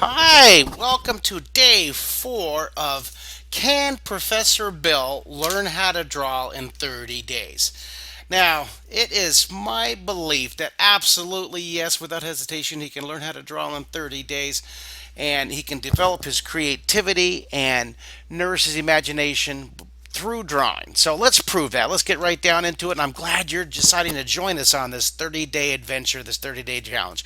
Hi, welcome to day 4 of Can Professor Bill Learn How to Draw in 30 Days? Now, it is my belief that absolutely yes, without hesitation, he can learn how to draw in 30 days and he can develop his creativity and nourish his imagination through drawing. So let's prove that. Let's get right down into it. And I'm glad you're deciding to join us on this 30-day adventure, this 30-day challenge.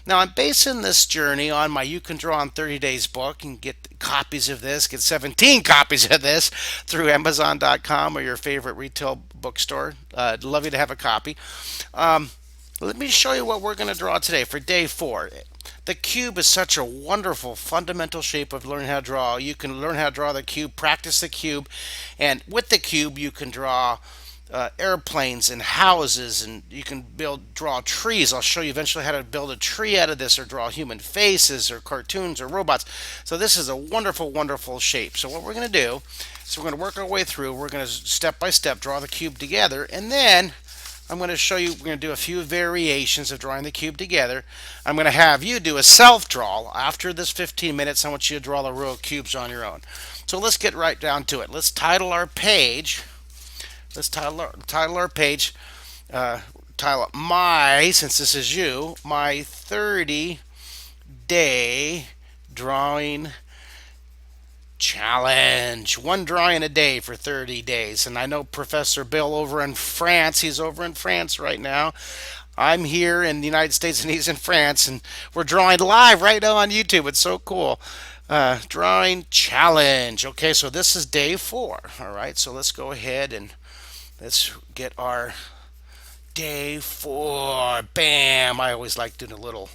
Now, I'm basing this journey on my You Can Draw in 30 Days book. You can get copies of this, get 17 copies of this through Amazon.com or your favorite retail bookstore. I'd love you to have a copy. Um, Let me show you what we're going to draw today for day 4. The cube is such a wonderful fundamental shape of learning how to draw. You can learn how to draw the cube, practice the cube, and with the cube you can draw airplanes and houses, and you can draw trees. I'll show you eventually how to build a tree out of this, or draw human faces or cartoons or robots. So this is a wonderful, wonderful shape. So what we're going to do is we're going to work our way through. We're going to step by step draw the cube together, and then I'm going to show you, we're going to do a few variations of drawing the cube together. I'm going to have you do a self-draw. After this 15 minutes, I want you to draw the row of cubes on your own. So let's get right down to it. Let's title our page. Let's title our page. Title it my, since this is you, my 30-day drawing challenge. One drawing a day for 30 days. And I know Professor Bill over in France, he's over in France right now. I'm here in the United States and he's in France, and we're drawing live right now on YouTube. It's so cool. Drawing challenge. Okay, so this is day 4. All right, so let's go ahead and let's get our day 4. Bam! I always like doing a little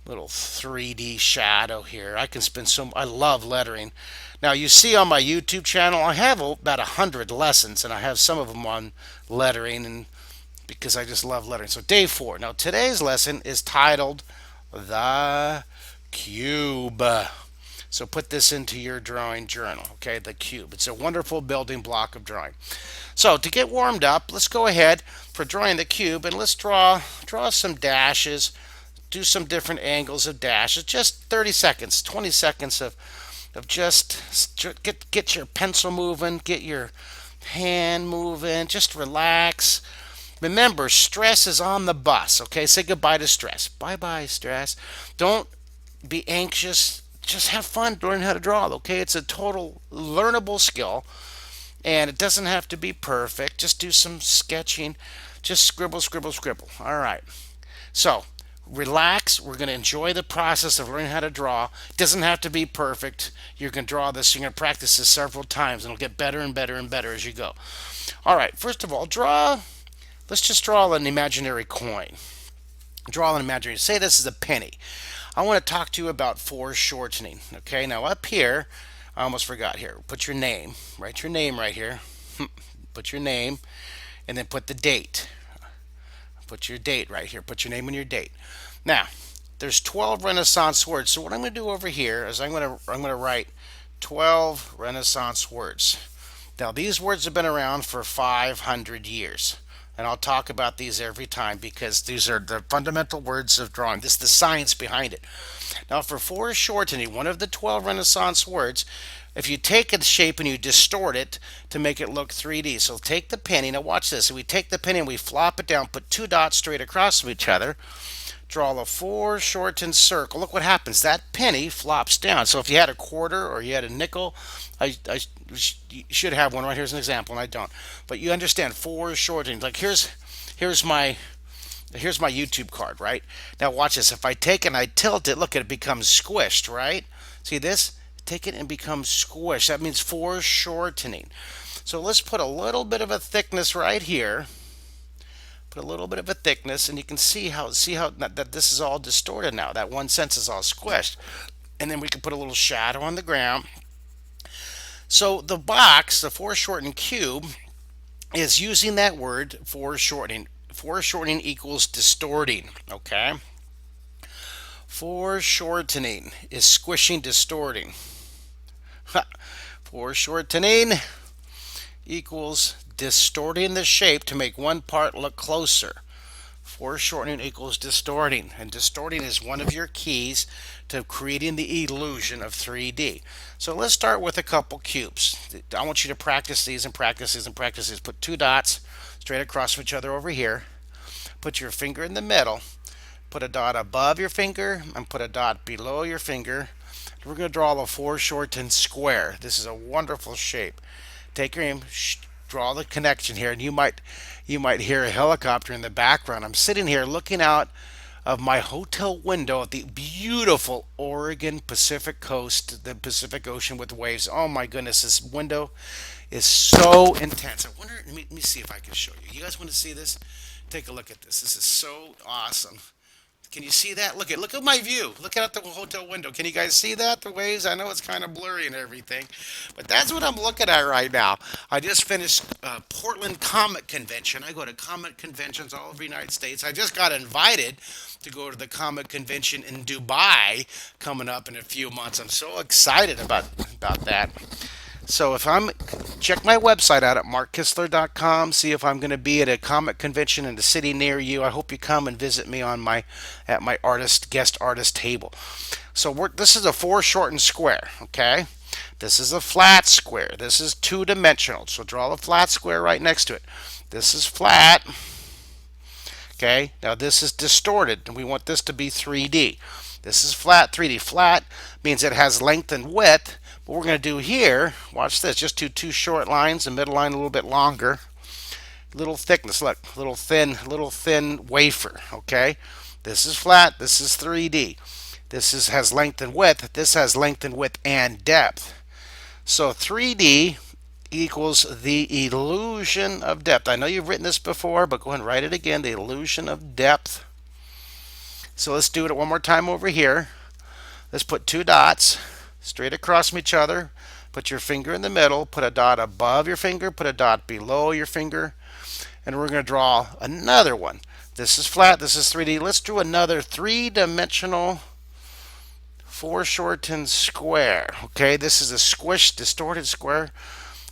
3D shadow here. I can spend I love lettering. Now you see on my YouTube channel, I have about 100 lessons, and I have some of them on lettering, and because I just love lettering. So day 4. Now today's lesson is titled The Cube. So put this into your drawing journal, okay? The cube. It's a wonderful building block of drawing. So to get warmed up, let's go ahead for drawing the cube, and let's draw some dashes, do some different angles of dashes. Just 30 seconds, 20 seconds of just get your pencil moving, get your hand moving, just relax. Remember, stress is on the bus, okay? Say goodbye to stress. Bye-bye, stress. Don't be anxious. Just have fun learning how to draw, okay? It's a total learnable skill, and it doesn't have to be perfect. Just do some sketching. Just scribble, scribble, scribble. All right. So, relax. We're going to enjoy the process of learning how to draw. It doesn't have to be perfect. You're going to draw this. You're going to practice this several times, and it'll get better and better and better as you go. All right. First of all, let's just draw an imaginary coin. Draw an imaginary. Say this is a penny. I want to talk to you about foreshortening. Okay, now up here, I almost forgot here. Put your name. Write your name right here. Put your name, and then put the date. Put your date right here. Put your name and your date. Now, there's 12 Renaissance words. So what I'm going to do over here is I'm going to write 12 Renaissance words. Now, these words have been around for 500 years. And I'll talk about these every time because these are the fundamental words of drawing. This is the science behind it. Now, for foreshortening, one of the 12 Renaissance words, if you take a shape and you distort it to make it look 3D. So take the penny. Now watch this. So we take the penny and we flop it down, put 2 dots straight across from each other, draw a foreshortened circle. Look what happens. That penny flops down. So if you had a quarter or you had a nickel, I should have one right here as an example, and I don't. But you understand foreshortening. Like here's my YouTube card, right? Now watch this. If I take it and I tilt it, look, it becomes squished, right? See this? Take it and becomes squished. That means foreshortening. So let's put a little bit of a thickness right here. Put a little bit of a thickness, and you can see how that this is all distorted now. That one sense is all squished. And then we can put a little shadow on the ground. So the box, the foreshortened cube, is using that word foreshortening. Foreshortening equals distorting, okay? Foreshortening is squishing, distorting. Foreshortening equals distorting the shape to make one part look closer. Foreshortening equals distorting, and distorting is one of your keys to creating the illusion of 3D. So let's start with a couple cubes. I want you to practice these and practice these and practice these. Put two dots straight across from each other over here. Put your finger in the middle. Put a dot above your finger and put a dot below your finger. We're going to draw a foreshortened square. This is a wonderful shape. Take your aim, draw the connection here, and you might hear a helicopter in the background. I'm sitting here looking out of my hotel window at the beautiful Oregon Pacific coast, the Pacific Ocean with waves. Oh my goodness, this window is so intense. I wonder, let me see if I can show you. You guys want to see this? Take a look at this. This is so awesome. Can you see that? Look at my view. Look out the hotel window. Can you guys see that? The waves? I know it's kind of blurry and everything, but that's what I'm looking at right now. I just finished Portland Comic Convention. I go to comic conventions all over the United States. I just got invited to go to the comic convention in Dubai coming up in a few months. I'm so excited about that. So if I'm check my website out at markkistler.com, see if I'm going to be at a comic convention in the city near you. I hope you come and visit me on my at my guest artist table. So this is a foreshortened square, okay? This is a flat square. This is two-dimensional. So draw the flat square right next to it. This is flat. Okay? Now this is distorted and we want this to be 3D. This is flat, 3D. Flat means it has length and width. What we're going to do here, watch this, just do two short lines, the middle line a little bit longer. Little thickness, look, little thin wafer, okay? This is flat, this is 3D. Has length and width, this has length and width and depth. So 3D equals the illusion of depth. I know you've written this before, but go ahead and write it again, the illusion of depth. So let's do it one more time over here. Let's put two dots straight across from each other. Put your finger in the middle. Put a dot above your finger. Put a dot below your finger. And we're going to draw another one. This is flat. This is 3D. Let's do another three-dimensional foreshortened square. Okay, this is a squished, distorted square.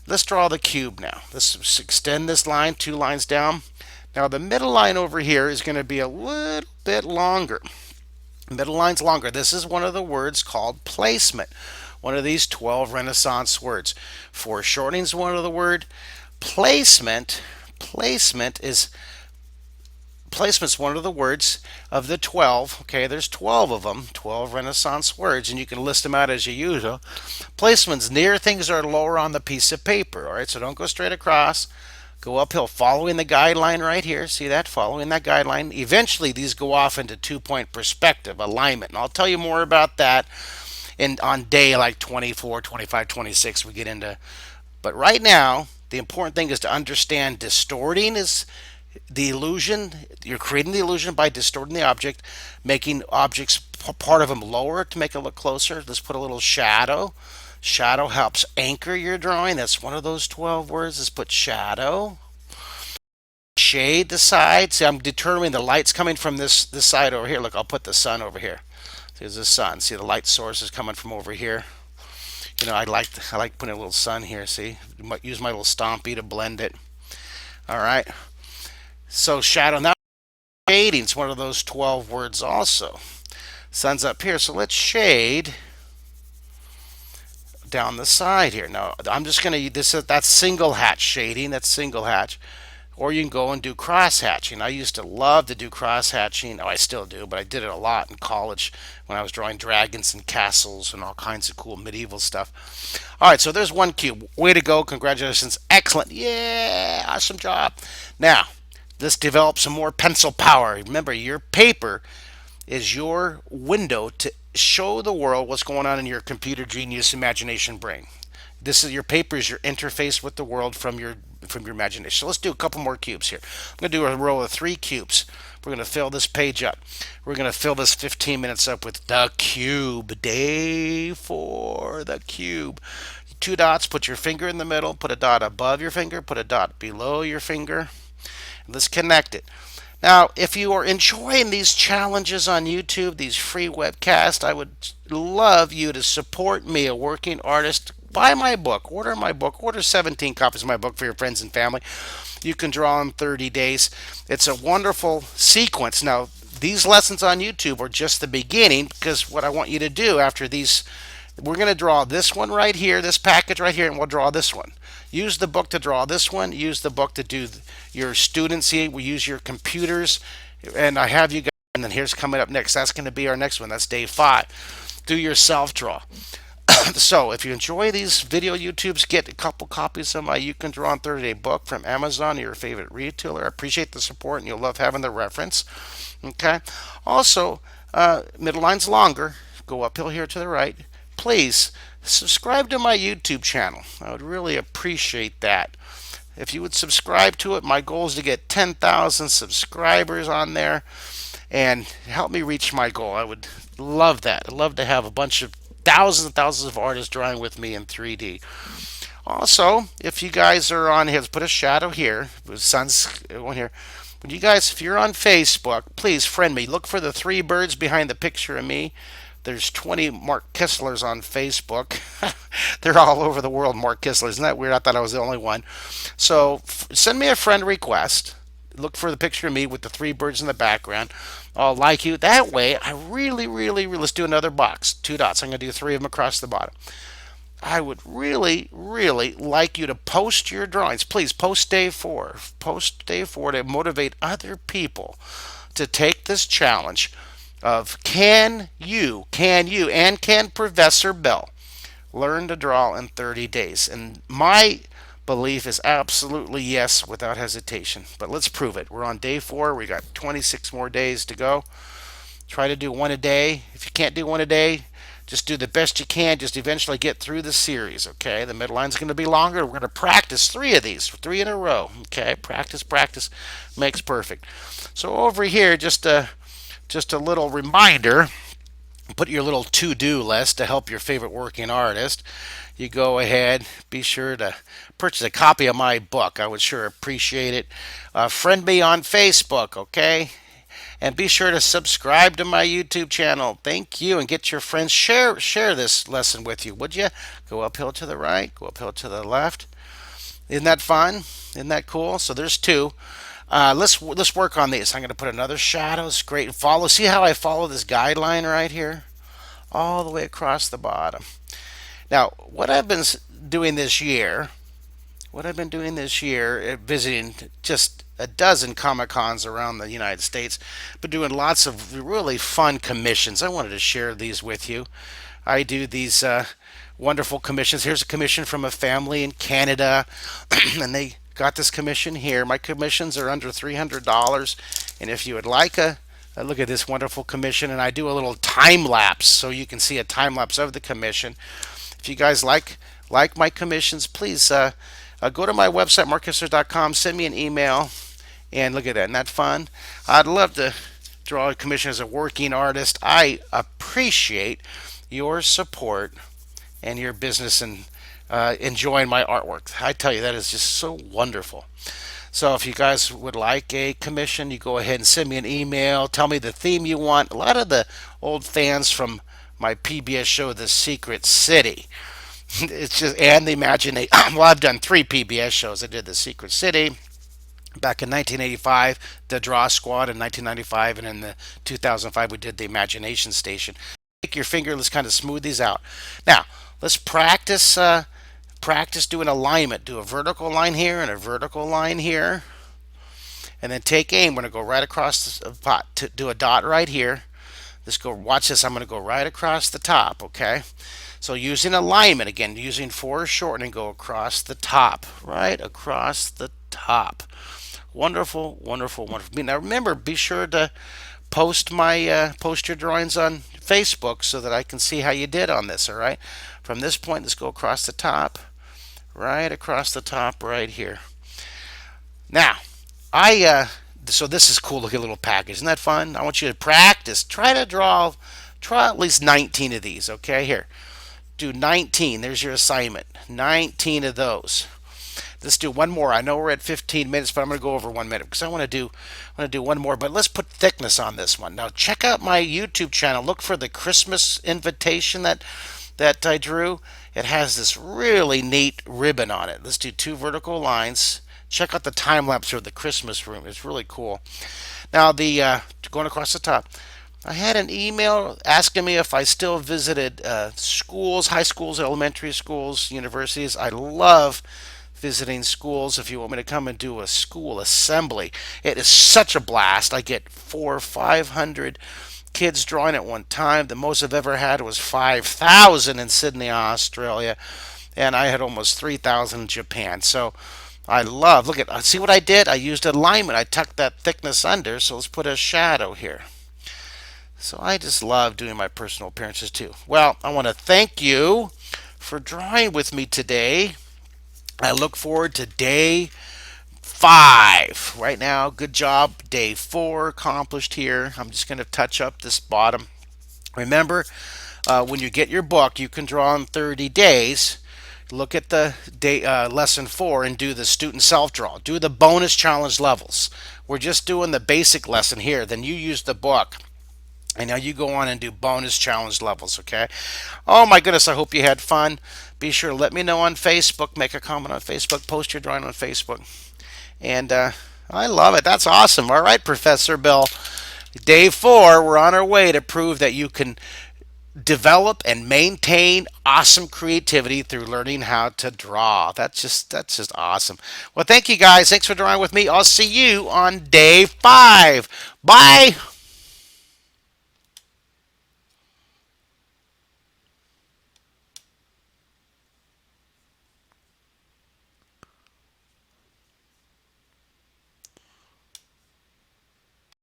Let's draw the cube now. Let's extend this line, two lines down. Now the middle line over here is going to be a little bit longer. Middle line's longer. This is one of the words called placement. One of these 12 Renaissance words. Foreshortening is one of the word. Placement's one of the words of the 12. Okay, there's 12 of them, 12 Renaissance words, and you can list them out as you usual. Placement's near things are lower on the piece of paper. All right, so don't go straight across. Go uphill, following the guideline right here. See that? Following that guideline. Eventually, these go off into two-point perspective, alignment. And I'll tell you more about that on day like 24, 25, 26 we get into. But right now, the important thing is to understand distorting is the illusion. You're creating the illusion by distorting the object, making objects, part of them lower to make it look closer. Let's put a little shadow. Shadow helps anchor your drawing. That's one of those 12 words. Let's put shadow. Shade the side. See, I'm determining the light's coming from this side over here. Look, I'll put the sun over here. There's the sun. See, the light source is coming from over here. You know, I like putting a little sun here. See, use my little Stompy to blend it. All right. So shadow. Now shading is one of those 12 words also. Sun's up here, so let's shade down the side here. Now I'm just going to that's single hatch shading. That's single hatch. Or you can go and do cross hatching. I used to love to do cross hatching. Oh, I still do, but I did it a lot in college when I was drawing dragons and castles and all kinds of cool medieval stuff. All right, so there's one cube. Way to go. Congratulations. Excellent. Yeah, awesome job. Now, let's develop some more pencil power. Remember, your paper is your window to show the world what's going on in your computer genius imagination brain. This is your paper is your interface with the world from your imagination. So let's do a couple more cubes here. I'm going to do a row of 3 cubes. We're going to fill this page up. We're going to fill this 15 minutes up with the cube. Day 4, the cube. 2 dots, put your finger in the middle, put a dot above your finger, put a dot below your finger. And let's connect it. Now, if you are enjoying these challenges on YouTube, these free webcasts, I would love you to support me, a working artist, buy my book, order my book, order 17 copies of my book for your friends and family. You can draw in 30 days. It's a wonderful sequence. Now, these lessons on YouTube are just the beginning, because what I want you to do after these, we're going to draw this one right here, this package right here, and we'll draw this one. Use the book to draw this one. Use the book to do your studency. We use your computers. And I have you guys, and then here's coming up next. That's going to be our next one. That's day 5. Do your self draw. So if you enjoy these video YouTubes, get a couple copies of my You Can Draw in 30 Day book from Amazon or your favorite retailer. I appreciate the support, and you'll love having the reference. Okay. Also, middle line's longer. Go uphill here to the right. Please subscribe to my YouTube channel. I would really appreciate that. If you would subscribe to it, my goal is to get 10,000 subscribers on there and help me reach my goal. I would love that. I'd love to have a bunch of thousands and thousands of artists drawing with me in 3D. Also, if you guys are on here, let's put a shadow here. The sun's on here. When you guys, if you're on Facebook, please friend me. Look for the 3 birds behind the picture of me. There's 20 Mark Kistlers on Facebook. They're all over the world, Mark Kistlers. Isn't that weird? I thought I was the only one. So send me a friend request. Look for the picture of me with the 3 birds in the background. I'll like you. That way, I really, let's do another box. 2 dots. I'm going to do 3 of them across the bottom. I would really, like you to post your drawings. Please post day 4. Post day 4 to motivate other people to take this challenge of can you, and can Professor Bell learn to draw in 30 days? And my belief is absolutely yes, without hesitation. But let's prove it. We're on day 4. We got 26 more days to go. Try to do 1 a day. If you can't do 1 a day, just do the best you can. Just eventually get through the series, okay? The middle line's going to be longer. We're going to practice 3 of these, 3 in a row, okay? Practice makes perfect. So over here, just a little reminder. Put your little to-do list to help your favorite working artist. You go ahead, be sure to purchase a copy of my book. I would sure appreciate it. Friend me on Facebook, okay? And be sure to subscribe to my YouTube channel. Thank you, and get your friends. Share this lesson with you, would you? Go uphill to the right, go uphill to the left. Isn't that fun? Isn't that cool? So there's 2. Let's work on these. I'm going to put another shadow. It's great. Follow. See how I follow this guideline right here, all the way across the bottom. Now, what I've been doing this year, visiting just a dozen Comic Cons around the United States, but doing lots of really fun commissions. I wanted to share these with you. I do these wonderful commissions. Here's a commission from a family in Canada, and they got this commission here. My commissions are under $300, and if you would like a look at this wonderful commission, and I do a little time lapse so you can see a time lapse of the commission. If you guys like my commissions, please go to my website, markkistler.com, send me an email, and look at that. Isn't that fun? I'd love to draw a commission as a working artist. I appreciate your support and your business and enjoying my artwork. I tell you, that is just so wonderful. So if you guys would like a commission, you go ahead and send me an email. Tell me the theme you want. A lot of the old fans from my PBS show, The Secret City, it's just, and the imagination. Well, I've done 3 PBS shows. I did The Secret City back in 1985, The Draw Squad in 1995, and in the 2005 we did The Imagination Station. Take your finger. Let's kind of smooth these out. Now let's practice. Practice doing alignment. Do a vertical line here and a vertical line here, and then take aim. We're going to go right across the pot. To do a dot right here. Let's go. Watch this. I'm going to go right across the top. Okay. So using alignment again, using foreshortening, go across the top, right across the top. Wonderful, wonderful, wonderful. Now remember, be sure to post your drawings on Facebook so that I can see how you did on this. All right. From this point, let's go across the top, right across the top, right here. Now, so this is cool looking little package. Isn't that fun? I want you to practice. Try at least 19 of these. Okay, here. Do 19. There's your assignment. 19 of those. Let's do one more. I know we're at 15 minutes, but I'm going to go over 1 minute because I want to do one more. But let's put thickness on this one. Now check out my YouTube channel. Look for the Christmas invitation that I drew. It has this really neat ribbon on it. Let's do two vertical lines. Check out the time lapse of the Christmas room. It's really cool. Now, the going across the top, I had an email asking me if I still visited schools, high schools, elementary schools, universities. I love visiting schools. If you want me to come and do a school assembly, it is such a blast. I get 400 or 500 kids drawing at one time. The most I've ever had was 5,000 in Sydney, Australia, and I had almost 3,000 in Japan. So I love. Look at. See what I did? I used alignment. I tucked that thickness under. So let's put a shadow here. So I just love doing my personal appearances too. Well, I want to thank you for drawing with me today. I look forward to day 5. Right now, good job. Day 4 accomplished here. I'm just going to touch up this bottom. Remember, when you get your book, you can draw in 30 days. Look at the day, lesson 4 and do the student self draw. Do the bonus challenge levels. We're just doing the basic lesson here. Then you use the book. And now you go on and do bonus challenge levels, okay? Oh my goodness, I hope you had fun. Be sure to let me know on Facebook. Make a comment on Facebook. Post your drawing on Facebook. And I love it. That's awesome. All right, Professor Bill. Day 4, we're on our way to prove that you can develop and maintain awesome creativity through learning how to draw. That's just awesome. Well, thank you guys. Thanks for drawing with me. I'll see you on day 5. Bye.